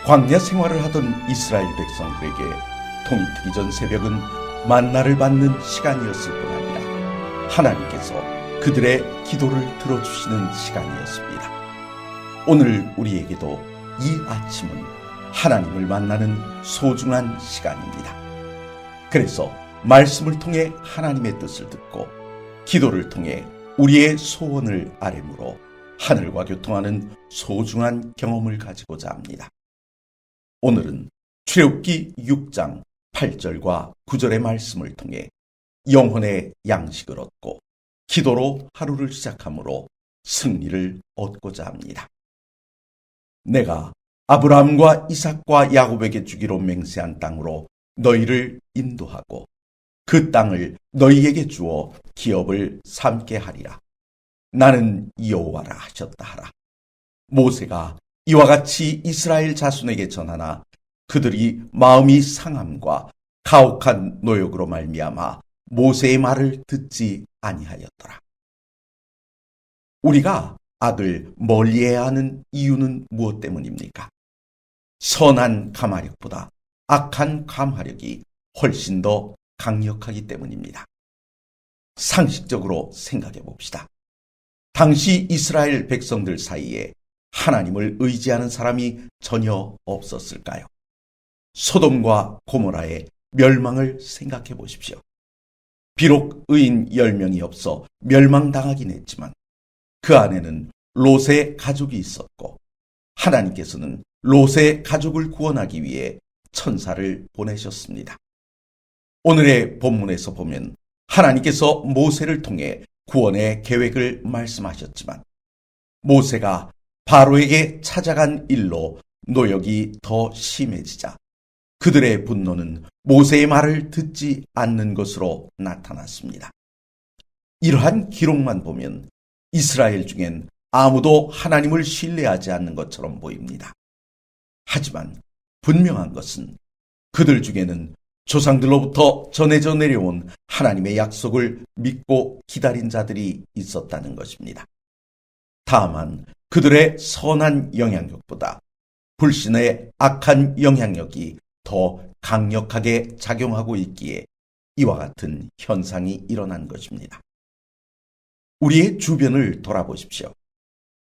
광야 생활을 하던 이스라엘 백성들에게 동이 트기 전 새벽은 만나를 받는 시간이었을 뿐 아니라 하나님께서 그들의 기도를 들어주시는 시간이었습니다. 오늘 우리에게도 이 아침은 하나님을 만나는 소중한 시간입니다. 그래서 말씀을 통해 하나님의 뜻을 듣고 기도를 통해 우리의 소원을 아뢰므로 하늘과 교통하는 소중한 경험을 가지고자 합니다. 오늘은 출애굽기 6장 8절과 9절의 말씀을 통해 영혼의 양식을 얻고 기도로 하루를 시작함으로 승리를 얻고자 합니다. 내가 아브라함과 이삭과 야곱에게 주기로 맹세한 땅으로 너희를 인도하고 그 땅을 너희에게 주어 기업을 삼게 하리라. 나는 여호와라 하셨다 하라. 모세가 이와 같이 이스라엘 자손에게 전하나 그들이 마음이 상함과 가혹한 노역으로 말미암아 모세의 말을 듣지 아니하였더라. 우리가 악을 멀리해야 하는 이유는 무엇 때문입니까? 선한 감화력보다 악한 감화력이 훨씬 더 강력하기 때문입니다. 상식적으로 생각해 봅시다. 당시 이스라엘 백성들 사이에 하나님을 의지하는 사람이 전혀 없었을까요? 소돔과 고모라의 멸망을 생각해 보십시오. 비록 의인 10명이 없어 멸망당하긴 했지만 그 안에는 롯의 가족이 있었고 하나님께서는 롯의 가족을 구원하기 위해 천사를 보내셨습니다. 오늘의 본문에서 보면 하나님께서 모세를 통해 구원의 계획을 말씀하셨지만 모세가 바로에게 찾아간 일로 노역이 더 심해지자 그들의 분노는 모세의 말을 듣지 않는 것으로 나타났습니다. 이러한 기록만 보면 이스라엘 중엔 아무도 하나님을 신뢰하지 않는 것처럼 보입니다. 하지만 분명한 것은 그들 중에는 조상들로부터 전해져 내려온 하나님의 약속을 믿고 기다린 자들이 있었다는 것입니다. 다만 그들의 선한 영향력보다 불신의 악한 영향력이 더 강력하게 작용하고 있기에 이와 같은 현상이 일어난 것입니다. 우리의 주변을 돌아보십시오.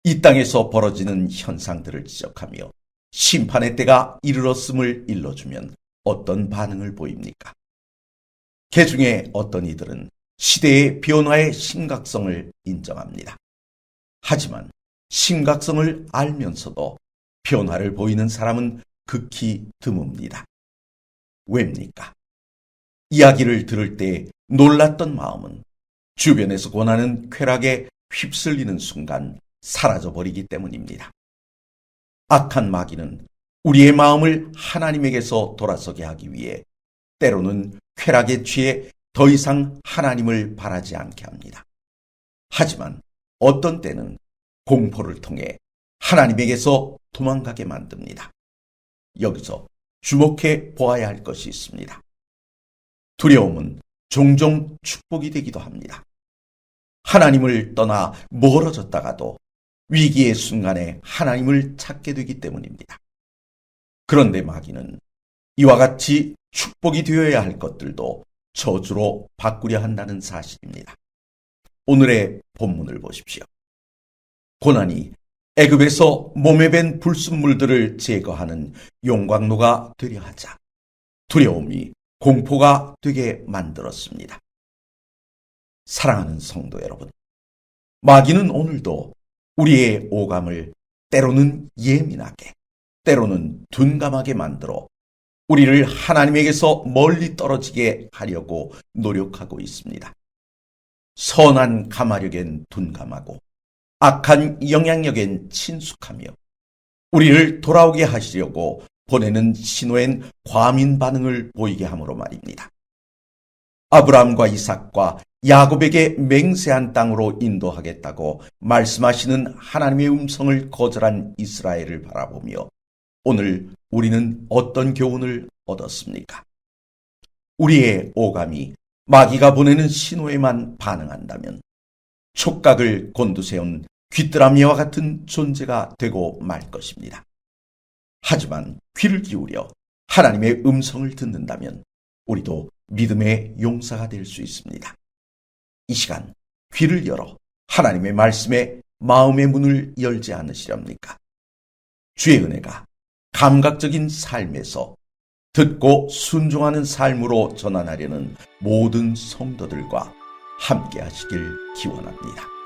이 땅에서 벌어지는 현상들을 지적하며 심판의 때가 이르렀음을 일러주면 어떤 반응을 보입니까? 그 중에 어떤 이들은 시대의 변화의 심각성을 인정합니다. 하지만 심각성을 알면서도 변화를 보이는 사람은 극히 드뭅니다. 왜입니까? 이야기를 들을 때 놀랐던 마음은 주변에서 권하는 쾌락에 휩쓸리는 순간 사라져버리기 때문입니다. 악한 마귀는 우리의 마음을 하나님에게서 돌아서게 하기 위해 때로는 쾌락에 취해 더 이상 하나님을 바라지 않게 합니다. 하지만 어떤 때는 공포를 통해 하나님에게서 도망가게 만듭니다. 여기서 주목해 보아야 할 것이 있습니다. 두려움은 종종 축복이 되기도 합니다. 하나님을 떠나 멀어졌다가도 위기의 순간에 하나님을 찾게 되기 때문입니다. 그런데 마귀는 이와 같이 축복이 되어야 할 것들도 저주로 바꾸려 한다는 사실입니다. 오늘의 본문을 보십시오. 고난이 애굽에서 몸에 밴 불순물들을 제거하는 용광로가 되려 하자 두려움이 공포가 되게 만들었습니다. 사랑하는 성도 여러분, 마귀는 오늘도 우리의 오감을 때로는 예민하게, 때로는 둔감하게 만들어 우리를 하나님에게서 멀리 떨어지게 하려고 노력하고 있습니다. 선한 감화력엔 둔감하고 악한 영향력엔 친숙하며 우리를 돌아오게 하시려고 보내는 신호엔 과민 반응을 보이게 함으로 말입니다. 아브라함과 이삭과 야곱에게 맹세한 땅으로 인도하겠다고 말씀하시는 하나님의 음성을 거절한 이스라엘을 바라보며 오늘 우리는 어떤 교훈을 얻었습니까? 우리의 오감이 마귀가 보내는 신호에만 반응한다면 촉각을 곤두세운 귀뚜라미와 같은 존재가 되고 말 것입니다. 하지만 귀를 기울여 하나님의 음성을 듣는다면 우리도 믿음의 용사가 될 수 있습니다. 이 시간 귀를 열어 하나님의 말씀에 마음의 문을 열지 않으시렵니까? 주의 은혜가 감각적인 삶에서 듣고 순종하는 삶으로 전환하려는 모든 성도들과 함께 하시길 기원합니다.